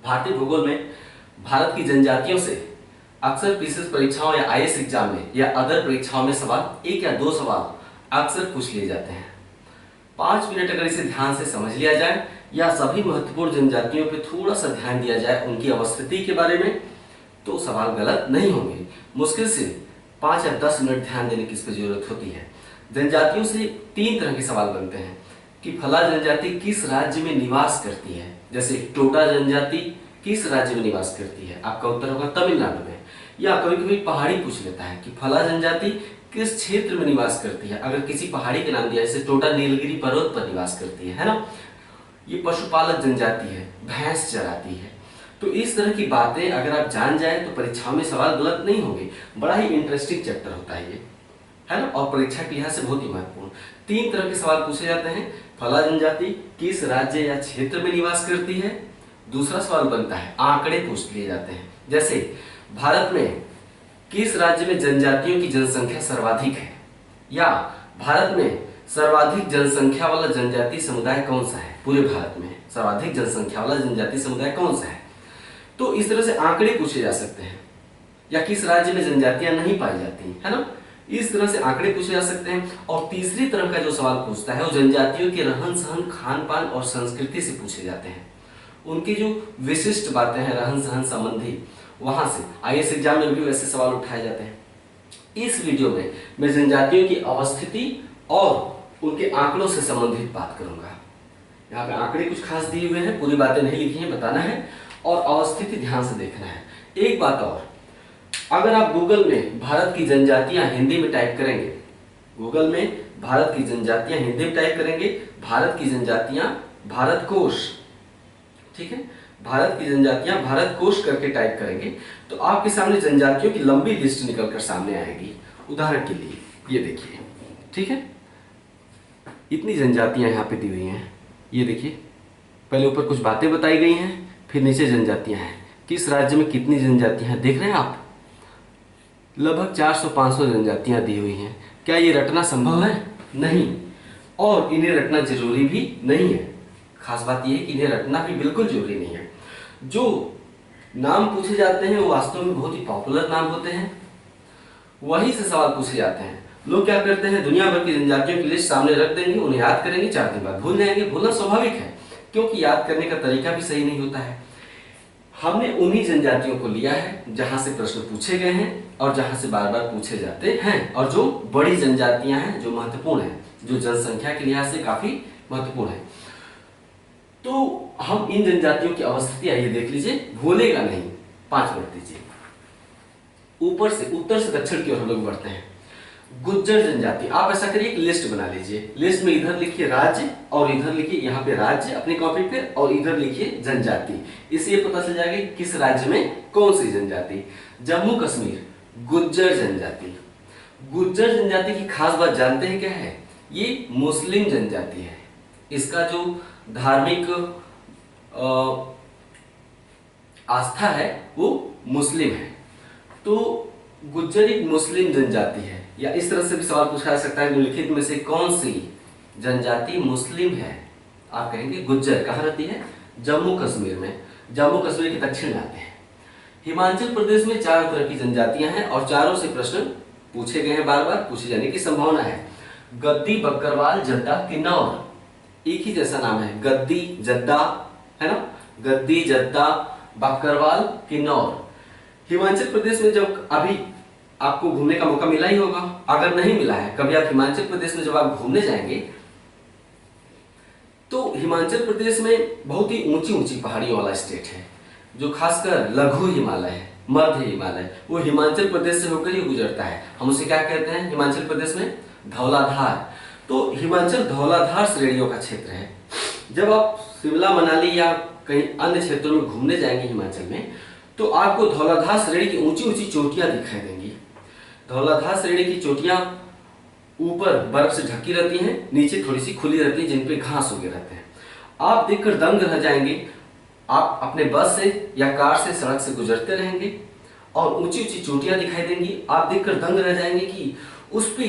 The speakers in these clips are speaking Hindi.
भारतीय भूगोल में भारत की जनजातियों से अक्सर पीसीएस परीक्षाओं या आईएएस एग्जाम में या अदर परीक्षाओं में सवाल एक या दो सवाल अक्सर पूछ लिए जाते हैं। 5 मिनट अगर इसे ध्यान से समझ लिया जाए या सभी महत्वपूर्ण जनजातियों पर थोड़ा सा ध्यान दिया जाए उनकी अवस्थिति के बारे में, तो सवाल गलत नहीं होंगे। मुश्किल से 5 या 10 मिनट ध्यान देने की इस पर जरूरत होती है। जनजातियों से 3 तरह के सवाल बनते हैं कि फला जनजाति किस राज्य में निवास करती है। जैसे टोटा जनजाति किस राज्य में निवास करती है, आपका उत्तर होगा तमिलनाडु में। या कभी कभी पहाड़ी पूछ लेता है कि फला जनजाति किस क्षेत्र में निवास करती है। अगर किसी पहाड़ी के नाम दिया, जैसे टोटा नीलगिरी पर्वत पर निवास करती है ना। ये पशुपालक जनजाति है, भैंस चराती है। तो इस तरह की बातें अगर आप जान जाए तो परीक्षाओं में सवाल गलत नहीं होंगे। बड़ा ही इंटरेस्टिंग चैप्टर होता है ये, है ना, और परीक्षा के लिहाज से बहुत ही महत्वपूर्ण। 3 तरह के सवाल पूछे जाते हैं। फला जनजाति किस राज्य या क्षेत्र में निवास करती है। दूसरा सवाल बनता है आंकड़े पूछ लिए जाते हैं, जैसे भारत में किस राज्य में जनजातियों की जनसंख्या सर्वाधिक है, या भारत में सर्वाधिक जनसंख्या वाला जनजाति समुदाय कौन सा है। पूरे भारत में सर्वाधिक जनसंख्या वाला जनजाति समुदाय कौन सा है। तो इस तरह से आंकड़े पूछे जा सकते हैं। या किस राज्य में जनजातियां नहीं पाई जाती, है ना, इस तरह से आंकड़े पूछे जा सकते हैं। और तीसरी तरह का जो सवाल पूछता है वो जनजातियों के रहन सहन, खान पान और संस्कृति से पूछे जाते हैं। उनकी जो विशिष्ट बातें हैं रहन सहन संबंधी, वहां से आईएएस एग्जाम में भी वैसे सवाल उठाए जाते हैं। इस वीडियो में मैं जनजातियों की अवस्थिति और उनके आंकड़ों से संबंधित बात करूंगा। यहाँ पे आंकड़े कुछ खास दिए हुए हैं, पूरी बातें नहीं लिखी हैं, बताना है और अवस्थिति ध्यान से देखना है। एक बात और, अगर आप गूगल में भारत की जनजातियां हिंदी में टाइप करेंगे, गूगल में भारत की जनजातियां हिंदी में टाइप करेंगे, भारत की जनजातियां भारत कोश, ठीक है, भारत की जनजातियां भारत कोश करके टाइप करेंगे तो आपके सामने जनजातियों की लंबी लिस्ट निकलकर सामने आएगी। उदाहरण के लिए ये देखिए, ठीक है, इतनी जनजातियां यहाँ पे दी हुई हैं। ये देखिए, पहले ऊपर कुछ बातें बताई गई हैं, फिर नीचे जनजातियां हैं। किस राज्य में कितनी जनजातियां हैं देख रहे हैं आप। लगभग 400-500 जनजातियां दी हुई हैं। क्या ये रटना संभव है? नहीं, और इन्हें रटना जरूरी भी नहीं है। खास बात यह है कि इन्हें रटना भी बिल्कुल जरूरी नहीं है। जो नाम पूछे जाते हैं वो वास्तव में बहुत ही पॉपुलर नाम होते हैं, वहीं से सवाल पूछे जाते हैं। लोग क्या करते हैं, दुनिया भर की जनजातियों की लिस्ट सामने रख देंगे, उन्हें याद करेंगे, 4 दिन बाद भूल जाएंगे। भूलना स्वाभाविक है, क्योंकि याद करने का तरीका भी सही नहीं होता है। हमने उन्हीं जनजातियों को लिया है जहां से प्रश्न पूछे गए हैं और जहां से बार बार पूछे जाते हैं, और जो बड़ी जनजातियां हैं, जो महत्वपूर्ण हैं, जो जनसंख्या के लिहाज से काफी महत्वपूर्ण है। तो हम इन जनजातियों की अवस्थिति आइए देख लीजिए, भूलेगा नहीं। 5 मिनट दीजिए। ऊपर से उत्तर से दक्षिण की ओर हम लोग बढ़ते हैं। गुज्जर जनजाति, आप ऐसा करिए एक लिस्ट बना लीजिए। लिस्ट में इधर लिखिए राज्य और इधर लिखिए यहाँ पे राज्य अपनी कॉपी पे, और इधर लिखिए जनजाति। इससे ये पता चल जाएगा किस राज्य में कौन सी जनजाति। जम्मू कश्मीर गुज्जर जनजाति। गुज्जर जनजाति की खास बात जानते हैं क्या है? ये मुस्लिम जनजाति है। इसका जो धार्मिक आस्था है वो मुस्लिम है। तो गुज्जर एक मुस्लिम जनजाति है। या इस तरह से भी सवाल पूछा जा सकता है, निम्नलिखित में से कौन सी जनजाति मुस्लिम है। आप कहेंगे गुज्जर कहाँ रहती है? जम्मू कश्मीर में। जम्मू कश्मीर के दक्षिण में आते हैं। हिमाचल प्रदेश में 4 तरह की जनजातियां हैं और चारों से प्रश्न पूछे गए हैं, बार बार पूछे जाने की संभावना है। गद्दी, बकरवाल, जद्दा, किन्नौर, एक ही जैसा नाम है, गद्दी जद्दा, है ना, गद्दी जद्दा बकरवाल किन्नौर। हिमाचल प्रदेश में जब अभी आपको घूमने का मौका मिला ही होगा, अगर नहीं मिला है कभी आप हिमाचल प्रदेश में जब आप घूमने जाएंगे तो हिमाचल प्रदेश में बहुत ही ऊंची ऊंची पहाड़ियों वाला स्टेट है, जो खासकर लघु हिमालय है, मध्य हिमालय, वो हिमाचल प्रदेश से होकर ही गुजरता है। हम उसे क्या कहते हैं हिमाचल प्रदेश में? धौलाधार। तो हिमाचल धौलाधार श्रेणियों का क्षेत्र है। जब आप शिमला, मनाली या कहीं अन्य क्षेत्रों में घूमने जाएंगे हिमाचल में, तो आपको धौलाधार श्रेणी की ऊंची ऊंची चोटियां दिखाई देंगी। धौलाधार श्रेणी की चोटियां ऊपर बर्फ से ढकी रहती हैं, नीचे थोड़ी सी खुली रहती है, जिन पे घास उगे रहते हैं। आप देखकर दंग रह जाएंगे। आप अपने बस से या कार से, सड़क से गुजरते रहेंगे और ऊंची ऊंची चोटियां दिखाई देंगी। आप देखकर दंग रह जाएंगे कि उस पे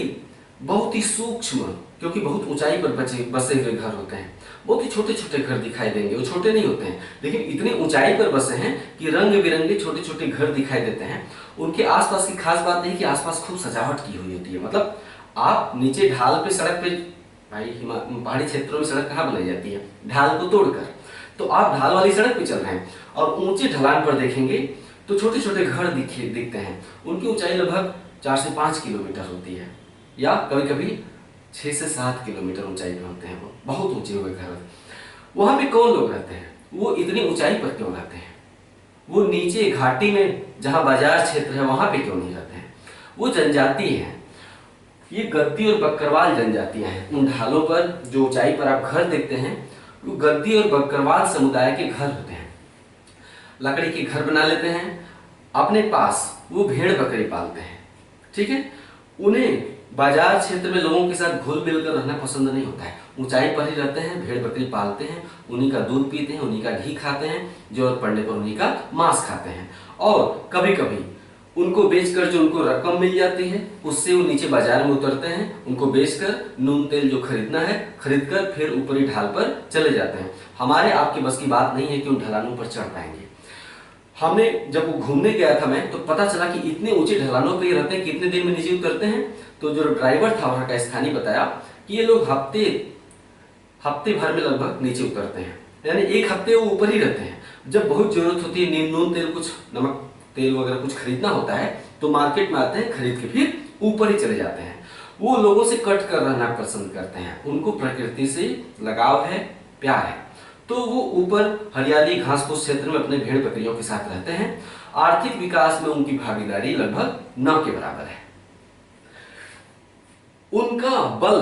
बहुत ही सूक्ष्म, क्योंकि बहुत ऊंचाई पर बसे हुए घर होते हैं, बहुत ही छोटे छोटे घर दिखाई देंगे। वो छोटे नहीं होते हैं, लेकिन इतनी ऊंचाई पर बसे हैं कि रंग बिरंगे छोटे छोटे घर दिखाई देते हैं। उनके आसपास की खास बात है कि आसपास खूब सजावट की हुई होती है। मतलब आप नीचे ढाल पे, सड़क पे, भाई पहाड़ी क्षेत्रों में सड़क कहाँ बनाई जाती है? ढाल को तोड़कर। तो आप ढाल वाली सड़क पे चल रहे हैं और ऊंचे ढलान पर देखेंगे तो छोटे छोटे घर दिखते हैं। उनकी ऊंचाई लगभग 4 से 5 किलोमीटर होती है, या कभी कभी 6 से 7 किलोमीटर ऊंचाई पर होते हैं। वो बहुत ऊंचे हुए घर। वहां पे कौन लोग रहते हैं? वो इतनी ऊंचाई पर क्यों रहते हैं? वो नीचे घाटी में जहां बाजार क्षेत्र है वहां पे क्यों नहीं रहते हैं? वो जनजाति हैं। ये गद्दी और बकरवाल जनजातियां हैं। उन ढालों पर जो ऊंचाई पर आप घर देखते हैं, वो गद्दी और बकरवाल समुदाय के घर होते हैं। लकड़ी के घर बना लेते हैं। अपने पास वो भेड़ बकरी पालते हैं। ठीक है, उन्हें बाजार क्षेत्र में लोगों के साथ घुल मिल कर रहना पसंद नहीं होता है। ऊंचाई पर ही रहते हैं, भेड़ बकरी पालते हैं, उन्हीं का दूध पीते हैं, उन्हीं का घी खाते हैं, जरूरत पड़ने पर उन्हीं का मांस खाते हैं। और कभी कभी उनको बेचकर जो उनको रकम मिल जाती है, उससे वो नीचे बाजार में उतरते हैं। उनको बेचकर नून तेल जो खरीदना है खरीद कर फिर ऊपरी ढाल पर चले जाते हैं। हमारे आपके बस की बात नहीं है कि उन ढलानों पर चढ़ पाएंगे। हमने जब वो घूमने गया था मैं, तो पता चला कि इतने ऊंचे ढलानों पर ये रहते हैं, कितने दिन में नीचे उतरते हैं। तो जो ड्राइवर था वहां का स्थानीय बताया कि ये लोग हफ्ते भर में लगभग नीचे उतरते हैं, यानी एक हफ्ते वो ऊपर ही रहते हैं। जब बहुत जरूरत होती है, नून तेल, कुछ नमक तेल वगैरह कुछ खरीदना होता है, तो मार्केट में आते हैं, खरीद के फिर ऊपर ही चले जाते हैं। वो लोगों से कट कर रहना पसंद करते हैं। उनको प्रकृति से लगाव है, प्यार है। तो वो ऊपर हरियाली घास फूस क्षेत्र में अपने भेड़ बकरियों के साथ रहते हैं। आर्थिक विकास में उनकी भागीदारी लगभग न के बराबर है। उनका बल,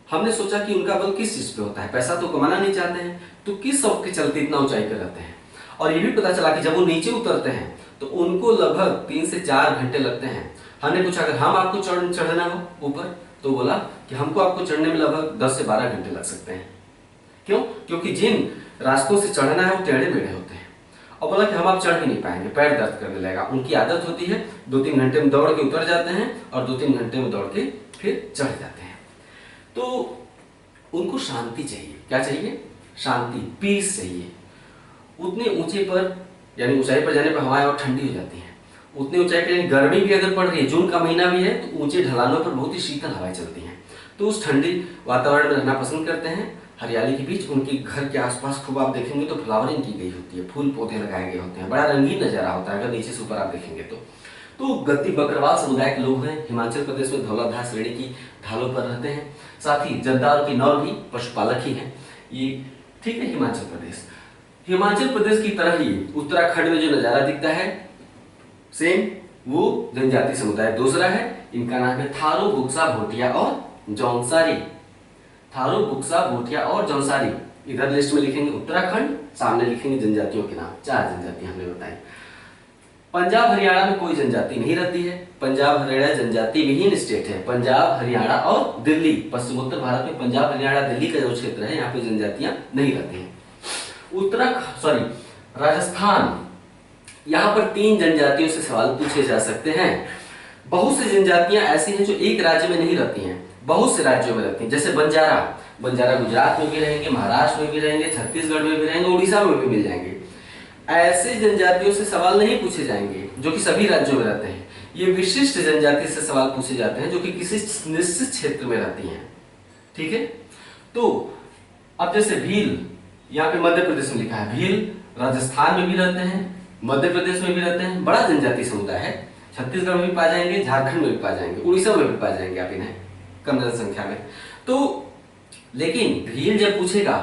हमने सोचा कि उनका बल किस चीज पे होता है? पैसा तो कमाना नहीं चाहते हैं, तो किस शौक के चलते इतना ऊंचाई पर रहते हैं? और ये भी पता चला कि जब वो नीचे उतरते हैं तो उनको लगभग 3 से 4 घंटे लगते हैं। हमने पूछा अगर हम आपको चढ़ना हो ऊपर, तो बोला कि हमको आपको चढ़ने में लगभग 10 से 12 घंटे लग सकते हैं। क्यों? क्योंकि जिन रास्तों से चढ़ना है वो टेढ़े मेढ़े होते हैं। और बोला कि हम आप चढ़ ही नहीं पाएंगे, पैर दर्द करने लगेगा। उनकी आदत होती है 2-3 घंटे में दौड़ के उतर जाते हैं और 2-3 घंटे में दौड़ के फिर चढ़ जाते हैं। तो उनको शांति चाहिए। क्या चाहिए? शांति, पीस चाहिए। उतने ऊंचे पर, यानी ऊंचाई पर जाने पर हवाएं और ठंडी हो जाती हैं। उतने ऊंचाई पर यानी गर्मी भी अगर पड़ रही है, जून का महीना भी है, तो ऊंचे ढलानों पर बहुत ही शीतल हवाएं चलती हैं। तो उस ठंडी वातावरण में रहना पसंद करते हैं। हरियाली के बीच उनके घर के आसपास खूब आप देखेंगे तो फ्लावरिंग की गई होती है, फूल पौधे लगाए गए होते हैं, बड़ा रंगीन नजारा होता है अगर नीचे से ऊपर आप देखेंगे तो गद्दी बकरवाल समुदाय के लोग हैं। हिमाचल प्रदेश में धौलाधार श्रेणी की ढालों पर रहते हैं। साथ ही जद्दा और किन्नौर भी पशुपालक ही हैं ये। ठीक है, हिमाचल प्रदेश की तरह ही उत्तराखंड में जो नजारा दिखता है सेम, वो जनजाति समुदाय दूसरा है। इनका नाम है थारू, बुक्सा, भोटिया और जौनसारी। थारू, बुक्सा, भोटिया और जौनसारी। इधर लिस्ट में लिखेंगे उत्तराखंड, सामने लिखेंगे जनजातियों के नाम। 4 जनजाति हमने बताई। पंजाब हरियाणा में कोई जनजाति नहीं रहती है। पंजाब हरियाणा जनजाति विहीन स्टेट है। पंजाब हरियाणा और दिल्ली, पश्चिमोत्तर भारत में पंजाब हरियाणा दिल्ली का जो क्षेत्र है, यहाँ पे जनजातियां नहीं रहती हैं। राजस्थान, यहाँ पर 3 जनजातियों से सवाल पूछे जा सकते हैं। बहुत सी जनजातियां ऐसी हैं जो एक राज्य में नहीं रहती हैं, बहुत से राज्यों में रहती हैं। जैसे बंजारा गुजरात में भी रहेंगे, महाराष्ट्र में भी रहेंगे, छत्तीसगढ़ में भी रहेंगे, उड़ीसा में भी मिल जाएंगे। ऐसे जनजातियों से सवाल नहीं पूछे जाएंगे जो कि सभी राज्यों में रहते हैं। ये विशिष्ट जनजाति से सवाल पूछे जाते हैं जो कि किसी निश्चित क्षेत्र में रहती हैं। ठीक है, तो अब जैसे भील, यहाँ पे मध्य प्रदेश में लिखा है। भील राजस्थान में भी रहते हैं, मध्य प्रदेश में भी रहते हैं, बड़ा जनजाति समुदाय है। छत्तीसगढ़ में भी पा जाएंगे, झारखंड में भी पा जाएंगे, उड़ीसा में भी पा जाएंगे आप इन्हें कम जनसंख्या में। तो लेकिन भील जब पूछेगा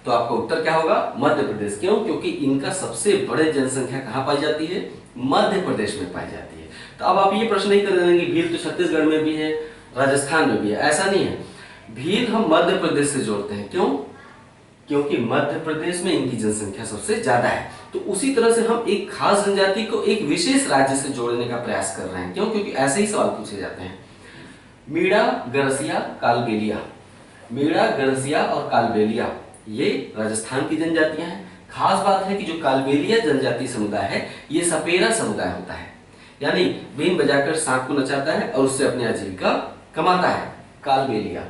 तो आपका उत्तर क्या होगा? मध्य प्रदेश। क्यों? क्योंकि इनका सबसे बड़े जनसंख्या कहाँ पाई जाती है? मध्य प्रदेश में पाई जाती है। तो अब आप ये प्रश्न नहीं कर देंगे भील तो छत्तीसगढ़ में भी है, राजस्थान में भी है, ऐसा नहीं है। भील हम मध्य प्रदेश से जोड़ते हैं। क्यों? क्योंकि मध्य प्रदेश में इनकी जनसंख्या सबसे ज्यादा है। तो उसी तरह से हम एक खास जनजाति को एक विशेष राज्य से जोड़ने का प्रयास कर रहे हैं। क्यों? क्योंकि ऐसे ही सवाल पूछे जाते हैं। मीणा, गरसिया, कालबेलिया। मीणा, गरसिया और कालबेलिया ये राजस्थान की जनजातियां हैं। खास बात है कि जो कालबेलिया जनजाति समुदाय है ये सपेरा समुदाय होता है, यानी बीन बजाकर सांप को नचाता है और उससे अपनी आजीविका कमाता है। कालबेलिया।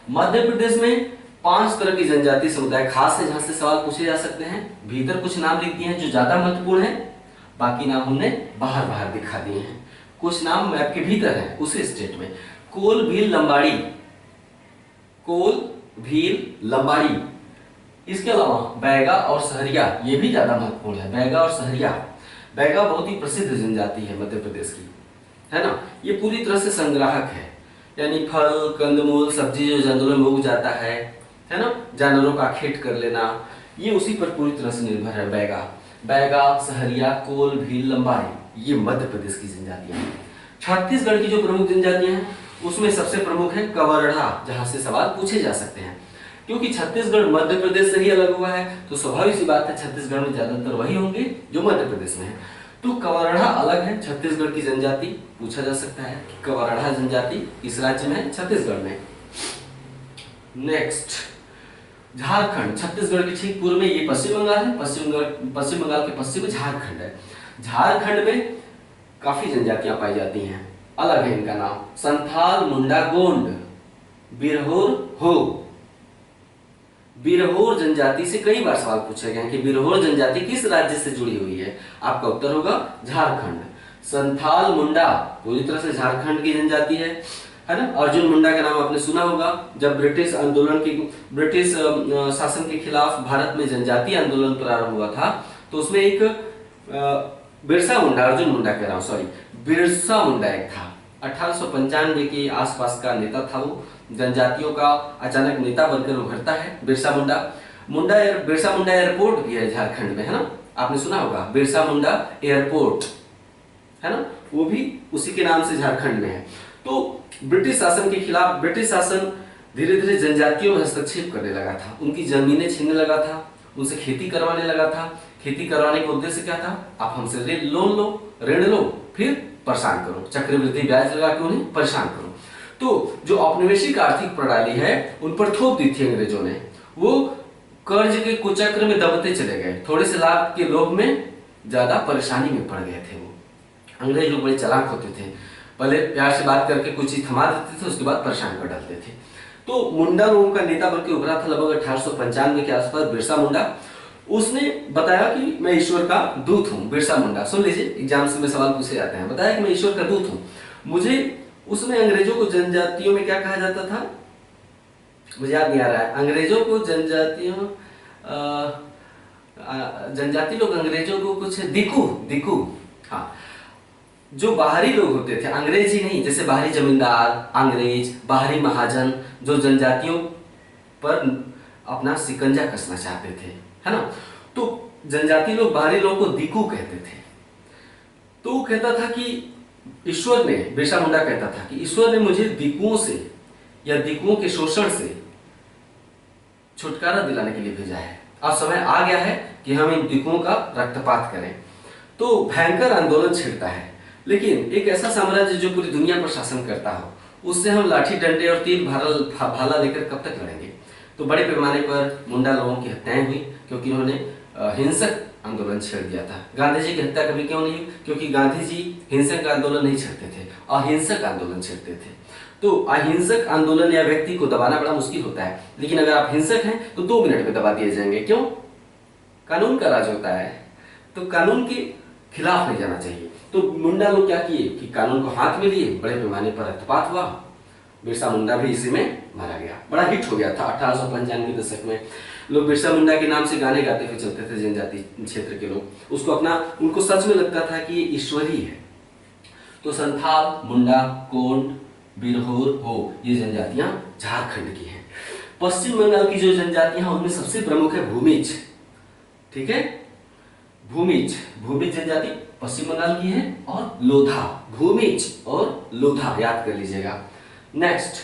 मध्य प्रदेश में 5 तरह की जनजातीय समुदाय खास है जहां से सवाल पूछे जा सकते हैं। भीतर कुछ नाम लिख दिए हैं जो ज्यादा महत्वपूर्ण है, बाकी नाम हमने बाहर बाहर दिखा दिए हैं। कुछ नाम मैप के भीतर हैं उसी स्टेट में। कोल, भील, लंबाड़ी, कोल, भील, लंबाड़ी। इसके अलावा बैगा और सहरिया, ये भी ज्यादा महत्वपूर्ण है। बैगा और सहरिया। बैगा बहुत ही प्रसिद्ध जनजाति है मध्य प्रदेश की, है ना। ये पूरी तरह से संग्राहक है, यानी फल, कंदमूल, सब्जी जो जंगलों में उग जाता है ना, जानवरों का खेत कर लेना, ये उसी पर पूरी तरह से निर्भर है। बैगा, बैगा, सहरिया, कोल, भील, लंबाड़ी, ये मध्य प्रदेश की जनजातियां हैं। छत्तीसगढ़ की जो प्रमुख जनजातियां हैं उसमें सबसे प्रमुख है कवरढ़ा, जहां से सवाल पूछे जा सकते हैं। क्योंकि छत्तीसगढ़ मध्य प्रदेश से ही अलग हुआ है तो स्वाभाविक सी बात है छत्तीसगढ़ में ज्यादातर वही होंगे जो मध्य प्रदेश में है। तो कवरढ़ा अलग है छत्तीसगढ़ की जनजाति। पूछा जा सकता है कि कवरढ़ा जनजाति किस राज्य में है? छत्तीसगढ़ में। नेक्स्ट, झारखंड। छत्तीसगढ़ के ठीक पूर्व में ये पश्चिम बंगाल है। पश्चिम बंगाल के पश्चिम में झारखंड है। झारखंड में काफी जनजातियां पाई जाती हैं, अलग है इनका नाम। संथाल, मुंडा, गोंड, बिरहोर, हो। बिरहोर जनजाति से कई बार सवाल पूछे गए हैं कि बिरहोर जनजाति किस राज्य से जुड़ी हुई है? आपका उत्तर होगा झारखंड। संथाल, मुंडा पूरी तरह से झारखंड की जनजाति है ना। अर्जुन मुंडा का नाम आपने सुना होगा। जब ब्रिटिश शासन के खिलाफ भारत में जनजातीय आंदोलन प्रारंभ हुआ था तो उसमें एक बिरसा मुंडा, अर्जुन मुंडा कह रहा हूं, सॉरी, बिरसा मुंडा एक था। 1895 के आसपास का नेता था वो। जनजातियों का अचानक नेता बनकर उभरता है बिरसा मुंडा। बिरसा मुंडा एयरपोर्ट भी है झारखंड में, है ना। आपने सुना होगा बिरसा मुंडा एयरपोर्ट, है ना, वो भी उसी के नाम से झारखंड में है। तो ब्रिटिश शासन के खिलाफ ब्रिटिश शासन धीरे धीरे जनजातियों में हस्तक्षेप करने लगा था, उनकी जमीनें छीनने लगा था, उनसे खेती करवाने लगा था। खेती करवाने का उद्देश्य क्या था? आप हमसे लोन लो, ऋण लो, फिर परेशान करो, चक्रवृद्धि ब्याज लगा के उन्हें परेशान करो। तो जो औपनिवेशिक आर्थिक प्रणाली है उन पर थोप दी थी अंग्रेजों ने। वो कर्ज के कुचक्र में दबते चले गए, थोड़े से लाभ के लोभ में ज्यादा परेशानी में पड़ गए थे। वो अंग्रेज लोग बड़े चालाक होते थे, पहले प्यार से बात करके कुछ चीज थमा देते थे, उसके बाद परेशान कर डालते थे। तो मुंडा लोगों का नेता बनकर उभरा था लगभग 1895 के आसपास बिरसा मुंडा। उसने बताया कि मैं ईश्वर का दूत हूं। बिरसा मुंडा, सुन लीजिए, एग्जाम्स में सवाल पूछे जाते हैं। बताया कि मैं ईश्वर का दूत हूं। मुझे उसमें अंग्रेजों को जनजातियों में क्या कहा जाता था मुझे याद नहीं आ रहा है। अंग्रेजों को जनजाति लोग अंग्रेजों को कुछ दिकू, हाँ, जो बाहरी लोग होते थे, अंग्रेज ही नहीं, जैसे बाहरी जमींदार, अंग्रेज, बाहरी महाजन, जो जनजातियों पर अपना शिकंजा कसना चाहते थे, है ना, तो जनजाति लोग बाहरी लोगों को दिकू कहते थे। तो वो कहता था कि ईश्वर ने, बिरसा मुंडा कहता था कि ईश्वर ने मुझे दिकुओं से या दिकुओं के शोषण से छुटकारा दिलाने के लिए भेजा है। अब समय आ गया है कि हम इन दिकुओं का रक्तपात करें। तो भयंकर आंदोलन छिड़ता है, लेकिन एक ऐसा साम्राज्य जो पूरी दुनिया पर शासन करता हो, उससे हम लाठी डंडे और तीर भाला लेकर कब तक लड़ेंगे। तो बड़े पैमाने पर मुंडा लोगों की हत्याएं हुई क्योंकि उन्होंने हिंसक आंदोलन छेड़ दिया था। गांधी जी की हत्या कभी क्यों नहीं? क्योंकि गांधी जी हिंसक आंदोलन नहीं छेड़ते थे, अहिंसक आंदोलन छेड़ते थे। तो अहिंसक आंदोलन या व्यक्ति को दबाना बड़ा मुश्किल होता है, लेकिन अगर आप हिंसक हैं तो 2 मिनट में दबा दिए जाएंगे। क्यों? कानून का राज होता है, तो कानून के खिलाफ नहीं जाना चाहिए। तो मुंडा लोग क्या किए कि कानून को हाथ में लिए, बड़े पैमाने पर रक्तपात हुआ। बिरसा मुंडा भी इसी में मारा गया। बड़ा हिट हो गया था 1895 के दशक में। लोग बिरसा मुंडा के नाम से गाने गाते हुए चलते थे, जनजाति क्षेत्र के लोग उसको उनको सच में लगता था कि ये ईश्वरी है। तो संथाल, मुंडा, कोंड, बिरहोर, हो, ये जनजातियां झारखंड की हैं। पश्चिम बंगाल की जो जनजातियां हैं उनमें सबसे प्रमुख है भूमिज। ठीक है, भूमिज जनजाति पश्चिम बंगाल की है, और लोधा, भूमिज और लोधा याद कर लीजिएगा। नेक्स्ट,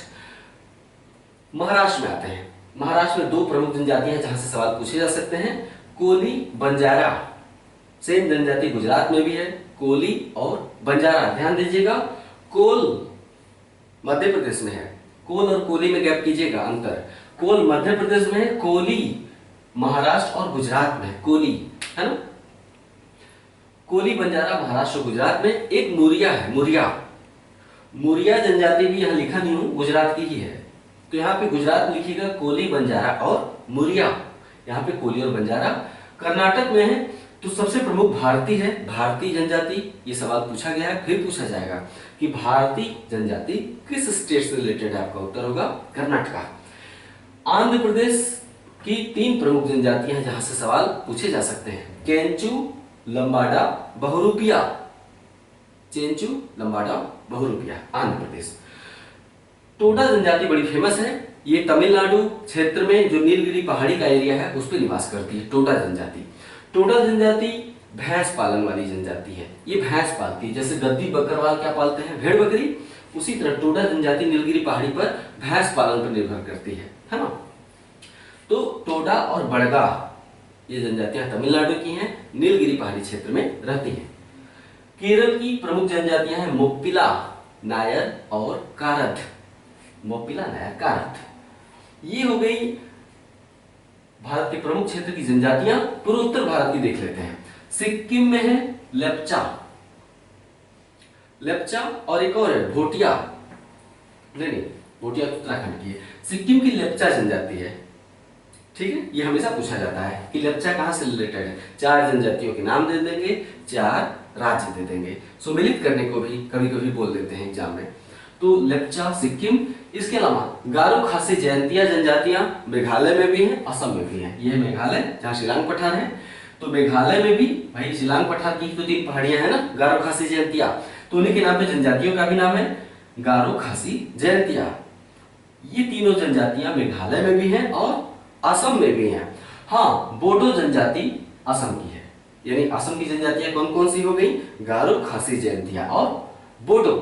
महाराष्ट्र में आते हैं। महाराष्ट्र में 2 प्रमुख जनजातियां हैं जहां से सवाल पूछे जा सकते हैं। कोली, बंजारा। सेम जनजाति गुजरात में भी है, कोली और बंजारा। ध्यान दीजिएगा, कोल मध्य प्रदेश में है, कोल और कोली में गैप कीजिएगा अंतर। कोल मध्य प्रदेश में है, कोली महाराष्ट्र और गुजरात में है, कोली, है ना। कोली बंजारा महाराष्ट्र और गुजरात में। एक मुरिया है, मुरिया जनजाति भी यहाँ लिखा नहीं हूँ, गुजरात की ही है। तो यहाँ पे गुजरात में लिखिएगा कोली, बंजारा और मुरिया। यहाँ पे कोली और बंजारा। कर्नाटक में है तो सबसे प्रमुख भारती है, भारतीय जनजाति। ये सवाल पूछा गया है, फिर पूछा जाएगा कि भारतीय जनजाति किस स्टेट से रिलेटेड है। आपका उत्तर होगा कर्नाटक। आंध्र प्रदेश की 3 प्रमुख जनजातियां हैं जहां से सवाल पूछे जा सकते हैं, केंचु, लंबाडा, बहुरूपिया। चेंचू, लंबाडा, बहुरूपिया, आंध्र प्रदेश। टोडा जनजाति बड़ी फेमस है, ये तमिलनाडु क्षेत्र में जो नीलगिरी पहाड़ी का एरिया है उस पर निवास करती है टोडा जनजाति। टोडा जनजाति भैंस पालन वाली जनजाति है, ये भैंस पालती है। जैसे गद्दी बकरवाल क्या पालते हैं, भेड़ बकरी, उसी तरह टोडा जनजाति नीलगिरी पहाड़ी पर भैंस पालन पर निर्भर करती है ना। तो टोडा और बड़गा ये जनजातियां तमिलनाडु की हैं, नीलगिरी पहाड़ी क्षेत्र में रहती हैं। केरल की प्रमुख जनजातियां हैं मोप्पिला, नायर और कारथ। मोप्पिला, नायर, कारथ। ये हो गई भारत के प्रमुख क्षेत्र की जनजातियां। पूर्वोत्तर भारत की देख लेते हैं। सिक्किम में है लेप्चा, लेप्चा, और एक और है भोटिया। नहीं, भोटिया उत्तराखंड की है। सिक्किम की लेप्चा जनजाति है, ठीक है। ये हमेशा पूछा जाता है कि लेप्चा कहां से रिलेटेड है। 4 जनजातियों के नाम दे देंगे, 4 राज्य दे देंगे, सुमेलित करने को भी कभी कभी बोल देते हैं एग्जाम में। तो लेप्चा, सिक्किम। इसके अलावा गारो खासी जयंतिया जनजातियां मेघालय में भी हैं, असम में भी हैं। ये मेघालय जहां शिलांग पठार है, तो मेघालय में भी भाई शिलांग पठार की तो 3 पहाड़ियां हैं ना, गारो खासी जयंतिया, तो उन्हीं के नाम पे जनजातियों का भी नाम है गारो खासी जयंतिया। ये तीनों जनजातियां मेघालय में भी हैं और असम में भी हैं। हाँ, बोडो जनजाति असम की है, यानी असम की जनजातियां कौन कौन सी हो गई, गारो खासी जयंतिया और बोडो।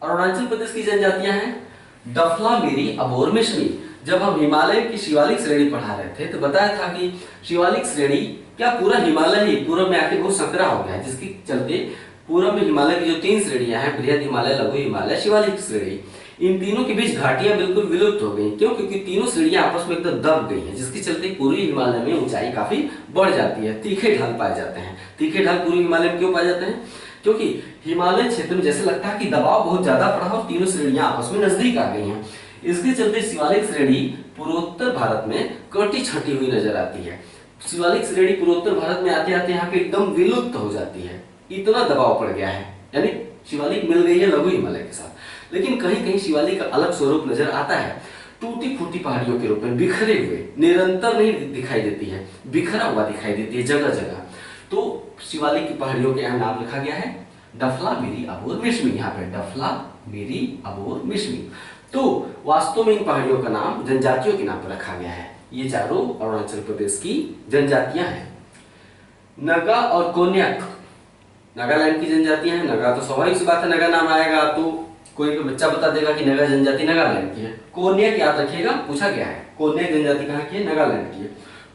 अरुणाचल प्रदेश की जनजातियां हैं डफला, मेरी, अबोर, मिश्मी। जब हम हिमालय की शिवालिक श्रेणी पढ़ा रहे थे तो बताया था कि शिवालिक श्रेणी क्या पूरा हिमालय ही पूर्व में आके बहुत संकरा हो गया है, जिसके चलते पूर्व में हिमालय की जो 3 श्रेणियां हैं, बृहद हिमालय, लघु हिमालय, शिवालिक श्रेणी, इन तीनों के बीच घाटियां बिल्कुल विलुप्त हो गई। क्यों? क्योंकि तीनों श्रेणियां आपस में एकदम दब गई हैं, जिसके चलते पूर्वी हिमालय में ऊंचाई काफी बढ़ जाती है, तीखे ढाल पाए जाते हैं। तीखे ढाल पूर्वी हिमालय में क्यों पाए जाते हैं? क्योंकि हिमालय क्षेत्र में जैसे लगता है कि दबाव बहुत ज्यादा पड़ा हो, तीनों श्रेणियां आपस में नजदीक आ गई हैं। इसके चलते शिवालिक श्रेणी पूर्वोत्तर भारत में कटी छटी हुई नजर आती है। शिवालिक श्रेणी पूर्वोत्तर भारत में आते आते यहाँ पे एकदम विलुप्त हो जाती है, इतना दबाव पड़ गया है, यानी शिवालिक मिल गई है लघु हिमालय के साथ। लेकिन कहीं कहीं शिवालिक का अलग स्वरूप नजर आता है, टूटी फूटी पहाड़ियों के रूप में बिखरे हुए, निरंतर नहीं दिखाई देती है, बिखरा हुआ दिखाई देती है जगह जगह। तो शिवालिक की पहाड़ियों के यहाँ नाम लिखा गया है डफला, मेरी, अबोर, मिश्मी। यहाँ पे डफला, मेरी, अबोर, मिश्मी। तो वास्तव में इन पहाड़ियों का नाम जनजातियों के नाम पर रखा गया है। ये चारों अरुणाचल प्रदेश की जनजातियां हैं। नगा और कोन्याक नागालैंड की जनजातियां हैं। नगा तो स्वाभाविक सी बात है, नगा नाम आएगा तो कोई बच्चा बता देगा कि नगा जनजाति नागालैंड की है। कोन्याक याद रखिएगा, पूछा गया है। कोन्याक जनजाति कहाँ की है? नागालैंड की है।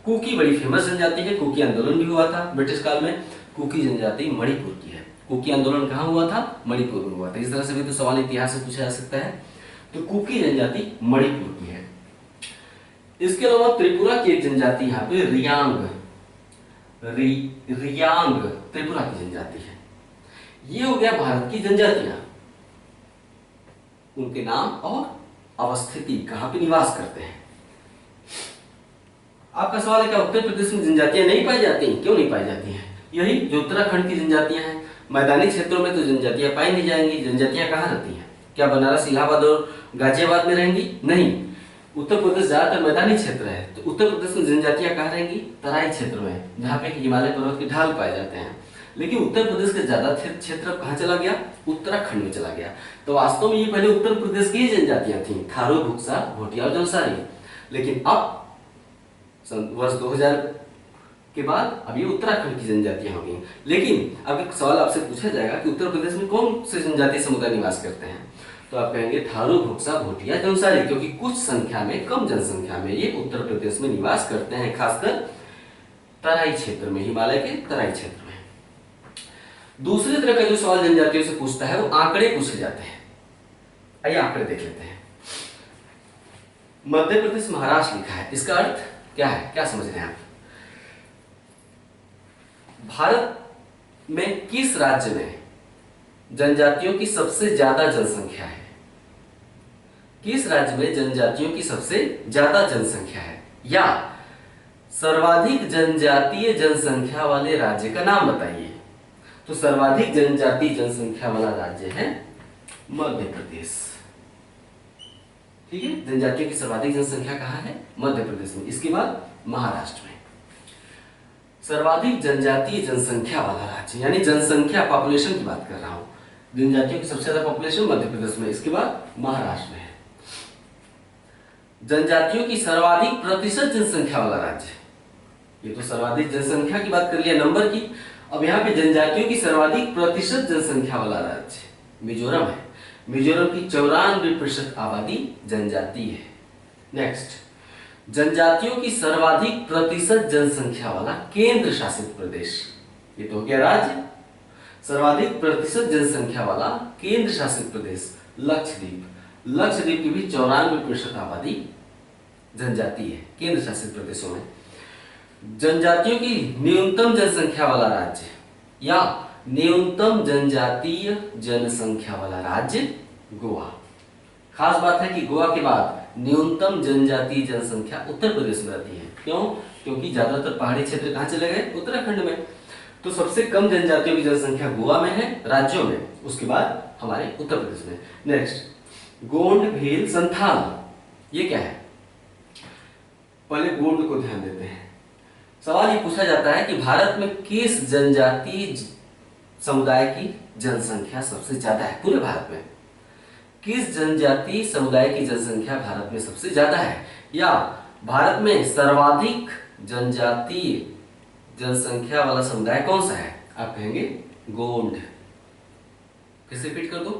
कुकी बड़ी फेमस जनजाति है, कुकी आंदोलन भी हुआ था ब्रिटिश काल में। कुकी जनजाति मणिपुर की है। कुकी आंदोलन कहाँ हुआ था? मणिपुर में हुआ था। इस तरह से भी तो सवाल इतिहास से पूछा जा सकता है। तो कुकी जनजाति मणिपुर की है। इसके अलावा त्रिपुरा की एक जनजाति यहाँ पे रियांग, रियांग त्रिपुरा की जनजाति है। ये हो गया भारत की जनजातियां, उनके नाम और अवस्थिति, कहां पे निवास करते हैं। आपका सवाल है क्या उत्तर प्रदेश में जनजातियां नहीं पाई जाती? क्यों नहीं पाई जाती हैं? यही जो उत्तराखंड की जनजातियां हैं, मैदानी क्षेत्रों में तो जनजातियां पाई नहीं जाएंगी। जनजातियां कहाँ रहती हैं? क्या बनारस, इलाहाबाद और गाजियाबाद में रहेंगी? नहीं, उत्तर प्रदेश ज्यादातर मैदानी क्षेत्र है। तो उत्तर प्रदेश में जनजातियां कहाँ रहेंगी? तराई क्षेत्र में, जहाँ पे हिमालय पर्वत के ढाल पाए जाते हैं। लेकिन उत्तर प्रदेश का ज्यादा क्षेत्र कहाँ चला गया? उत्तराखंड में चला गया। तो वास्तव में ये पहले उत्तर प्रदेश की ही जनजातियां थी, थारू, भुक्सा, भोटिया और जौनसारी। लेकिन अब वर्ष 2000 के बाद अब ये उत्तराखंड की जनजातियां हो गई। लेकिन अब एक सवाल आपसे पूछा जाएगा कि उत्तर प्रदेश में कौन से जनजातीय समुदाय निवास करते हैं, तो आप कहेंगे थारू, भुक्सा, भोटिया, जौनसारी, क्योंकि कुछ संख्या में, कम जनसंख्या में ये उत्तर प्रदेश में निवास करते हैं, खासकर तराई क्षेत्र में, हिमालय के तराई क्षेत्र में। दूसरे तरह का जो सवाल जनजातियों से पूछता है वो आंकड़े पूछे जाते हैं। आइए आंकड़े देख लेते हैं। मध्य प्रदेश, महाराष्ट्र लिखा है, इसका अर्थ क्या है? क्या समझ रहे हैं आप? भारत में किस राज्य में जनजातियों की सबसे ज्यादा जनसंख्या है? किस राज्य में जनजातियों की सबसे ज्यादा जनसंख्या है? या सर्वाधिक जनजातीय जनसंख्या वाले राज्य का नाम बताइए। तो सर्वाधिक जनजातीय जनसंख्या वाला राज्य है मध्य प्रदेश। ठीक है, जनजातियों की सर्वाधिक जनसंख्या कहाँ है? मध्य प्रदेश में। इसके बाद महाराष्ट्र में। सर्वाधिक जनजातीय जनसंख्या वाला राज्य, यानी जनसंख्या पॉपुलेशन की बात कर रहा हूं, जनजातियों की सबसे ज्यादा पॉपुलेशन मध्य प्रदेश में, इसके बाद महाराष्ट्र में है। जनजातियों की सर्वाधिक प्रतिशत जनसंख्या वाला राज्य, ये तो सर्वाधिक जनसंख्या की बात कर लिया, नंबर की। अब यहाँ पे जनजातियों की सर्वाधिक प्रतिशत जनसंख्या वाला राज्य मिजोरम है। मिजोरम की 94% आबादी जनजाति है। नेक्स्ट, जनजातियों की सर्वाधिक प्रतिशत जनसंख्या वाला केंद्र शासित प्रदेश, ये तो हो गया राज्य। सर्वाधिक प्रतिशत जनसंख्या वाला केंद्र शासित प्रदेश लक्षद्वीप। लक्षद्वीप की भी 94% आबादी जनजाति है केंद्र शासित प्रदेशों में। जनजातियों की न्यूनतम जनसंख्या वाला राज्य या न्यूनतम जनजातीय जनसंख्या वाला राज्य गोवा। खास बात है कि गोवा के बाद न्यूनतम जनजातीय जनसंख्या उत्तर प्रदेश में रहती है। क्यों? क्योंकि ज्यादातर पहाड़ी क्षेत्र कहाँ चले गए? उत्तराखंड में। तो सबसे कम जनजातियों की जनसंख्या गोवा में है, राज्यों में, उसके बाद हमारे उत्तर प्रदेश में। नेक्स्ट, गोंड, भील, संथाल, ये क्या है? पहले गोंड को ध्यान देते हैं। सवाल ये पूछा जाता है कि भारत में किस जनजातीय समुदाय की जनसंख्या सबसे ज्यादा है? पूरे भारत में किस जनजातीय समुदाय की जनसंख्या भारत में सबसे ज्यादा है? या भारत में सर्वाधिक जनजातीय जनसंख्या वाला समुदाय कौन सा है? आप कहेंगे गोंड। फिर से रिपीट कर दो,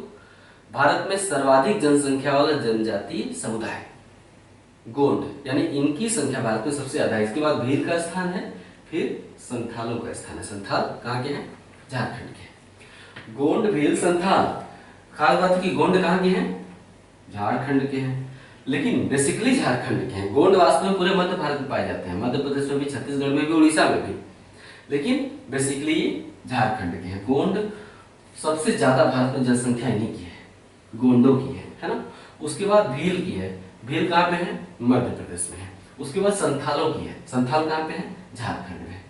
भारत में सर्वाधिक जनसंख्या वाला जनजातीय समुदाय गोंड, यानी इनकी संख्या भारत में सबसे ज्यादा है। इसके बाद भील का स्थान है, फिर संथालों का स्थान है। संथाल कहाँ के हैं? झारखंड के। गोंड, भील, संथाल। खास बात है कि गोंड कहाँ के हैं? झारखंड के हैं, लेकिन बेसिकली झारखंड के हैं। गोंड वास्तव में पूरे मध्य भारत में पाए जाते हैं, मध्य प्रदेश में भी, छत्तीसगढ़ में भी, उड़ीसा में भी, लेकिन बेसिकली झारखंड के हैं। गोंड सबसे ज्यादा भारत में जनसंख्या इन्हीं की है, गोंडों की है ना। उसके बाद भील की है। भील कहाँ पे है? मध्य प्रदेश में है। उसके बाद संथालों की है। संथाल कहाँ पे है? झारखंड में।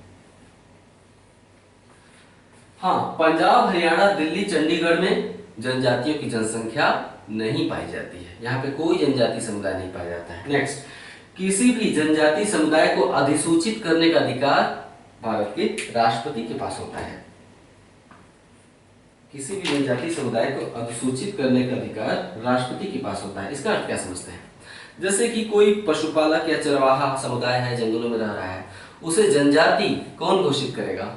हाँ, पंजाब, हरियाणा, दिल्ली, चंडीगढ़ में जनजातियों की जनसंख्या नहीं पाई जाती है। यहाँ पे कोई जनजाति समुदाय नहीं पाया जाता है। नेक्स्ट, किसी भी जनजाति समुदाय को अधिसूचित करने का अधिकार भारत के राष्ट्रपति के पास होता है। किसी भी जनजाति समुदाय को अधिसूचित करने का अधिकार राष्ट्रपति के पास होता है। इसका अर्थ क्या समझते हैं? जैसे कि कोई पशुपालक या चरवाहा समुदाय है, जंगलों में रह रहा है, उसे जनजाति कौन घोषित करेगा?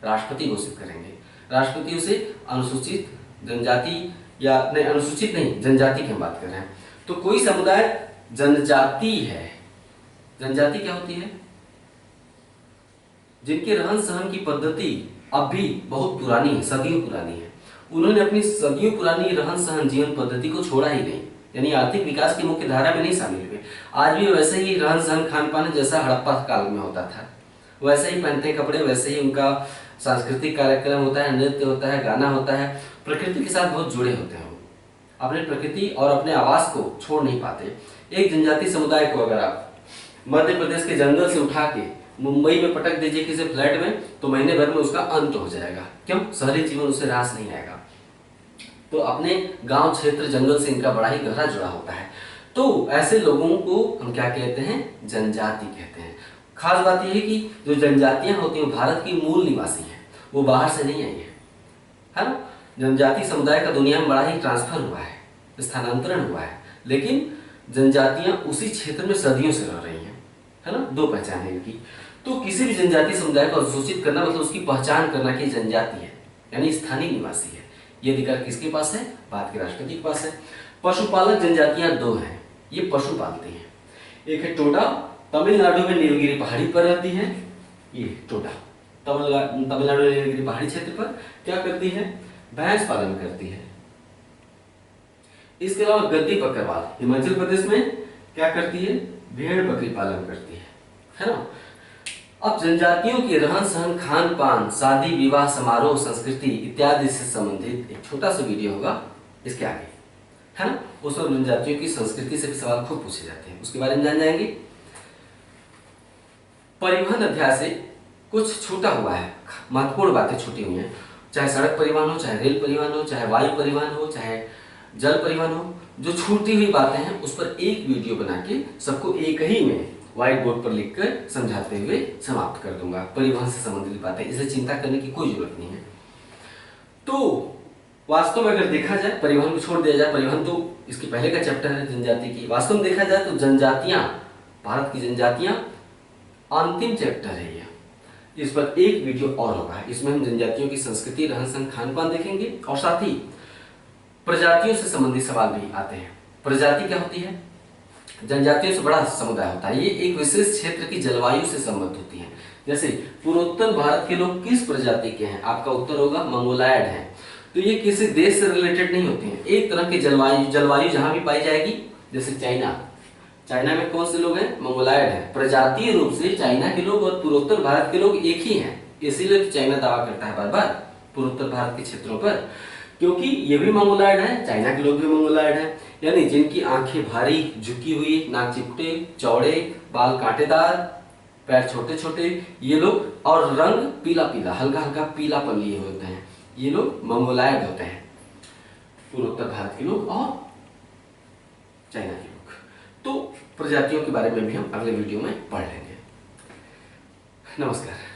राष्ट्रपति घोषित करेंगे। राष्ट्रपति उसे अनुसूचित जनजाति या नहीं, अनुसूचित नहीं, जनजाति की हम बात कर रहे हैं। तो कोई समुदाय जनजाति है, जनजाति क्या होती है? जिनके रहन सहन की पद्धति अब भी बहुत पुरानी है, सदियों पुरानी है। उन्होंने अपनी सदियों पुरानी रहन सहन जीवन पद्धति को छोड़ा ही नहीं, यानी आर्थिक विकास की मुख्य धारा में नहीं शामिल हुए। आज भी वैसे ही रहन सहन खान पान जैसा हड़प्पा काल में होता था, वैसे ही पहनते कपड़े, वैसे ही उनका सांस्कृतिक कार्यक्रम होता है, नृत्य होता है, गाना होता है, प्रकृति के साथ बहुत जुड़े होते हैं। अपने प्रकृति और अपने आवास को छोड़ नहीं पाते। एक जनजाति समुदाय को अगर आप मध्य प्रदेश के जंगल से उठा के मुंबई में पटक दीजिए किसी फ्लैट में, तो महीने भर में उसका अंत हो जाएगा। क्यों? शहरी जीवन उसे रास नहीं आएगा। तो अपने गांव, क्षेत्र, जंगल से इनका बड़ा ही गहरा जुड़ा होता है। तो ऐसे लोगों को हम क्या कहते हैं? जनजाति कहते हैं। खास बात यह है कि जो जनजातियां होती हैं भारत की मूल निवासी हैं, वो बाहर से नहीं आई है ना। जनजाति समुदाय का दुनिया में बड़ा ही ट्रांसफर हुआ है, स्थानांतरण हुआ है, लेकिन जनजातियां उसी क्षेत्र में सदियों से रह रही हैं, है ना। दो पहचान है इनकी। तो किसी भी जनजाति समुदाय को अधिसूचित करना मतलब उसकी पहचान करना कि जनजाति है, यानी स्थानीय निवासी है। ये अधिकार किसके पास है? भारत के राष्ट्रपति के पास है। पशुपालक जनजातियां दो हैं, ये पशु पालती हैं। एक है टोडा, तमिलनाडु में नीलगिरी पहाड़ी पर रहती है। ये टोडा तमिलनाडु में नीलगिरी पहाड़ी क्षेत्र पर क्या करती है? भैंस पालन करती है। इसके अलावा गद्दी बकरवाल हिमाचल प्रदेश में क्या करती है? भेड़ बकरी पालन करती है ना। अब जनजातियों के रहन सहन, खान पान, शादी विवाह समारोह, संस्कृति इत्यादि से संबंधित एक छोटा सा वीडियो होगा इसके आगे, है ना। उसमें जनजातियों की संस्कृति से भी सवाल खूब पूछे जाते हैं, उसके बारे में जान जाएंगे। परिवहन अध्याय से कुछ छूटा हुआ है, महत्वपूर्ण बातें छूटी हुई हैं, चाहे सड़क परिवहन हो, चाहे रेल परिवहन हो, चाहे वायु परिवहन हो, चाहे जल परिवहन हो, जो छूटी हुई बातें हैं उस पर एक वीडियो बना के सबको एक ही में व्हाइट बोर्ड पर लिखकर समझाते हुए समाप्त कर दूंगा। परिवहन से संबंधित बातें, इसे चिंता करने की कोई जरूरत नहीं है। तो वास्तव में अगर देखा जाए, परिवहन को छोड़ दिया जाए, परिवहन तो इसके पहले का चैप्टर है जनजाति की। वास्तव में देखा जाए तो जनजातियां, भारत की जनजातियां अंतिम चैप्टर है ये। इस पर एक वीडियो और होगा, इसमें हम जनजातियों की संस्कृति, रहन सहन, खान पान देखेंगे और साथ ही प्रजातियों से संबंधित सवाल भी आते हैं। प्रजाति क्या होती है? जनजातियों से बड़ा समुदाय होता है, ये एक विशेष क्षेत्र की जलवायु से संबद्ध होती है। जैसे पूर्वोत्तर भारत के लोग किस प्रजाति के हैं? आपका उत्तर होगा मंगोलायड है। तो ये किसी देश से रिलेटेड नहीं होते हैं, एक तरह की जलवायु जहां भी पाई जाएगी। जैसे चाइना में कौन से लोग हैं? मंगोलायड है। प्रजातीय रूप से चाइना के लोग और पूर्वोत्तर भारत के लोग एक ही हैं, इसीलिए तो चाइना दावा करता है बार बार पूर्वोत्तर भारत के क्षेत्रों पर, क्योंकि ये भी मंगोलायड है, चाइना के लोग भी मंगोलायड हैं। यानी जिनकी आंखें भारी, झुकी हुई, नाक चिपटे, चौड़े, बाल कांटेदार, पैर छोटे छोटे, ये लोग, और रंग पीला पीला, हल्का हल्का पीलापन लिए होते हैं, ये लोग मंगोलायड होते हैं, पूर्वोत्तर भारत के लोग और चाइना के लोग। तो प्रजातियों के बारे में भी हम अगले वीडियो में पढ़ लेंगे। नमस्कार।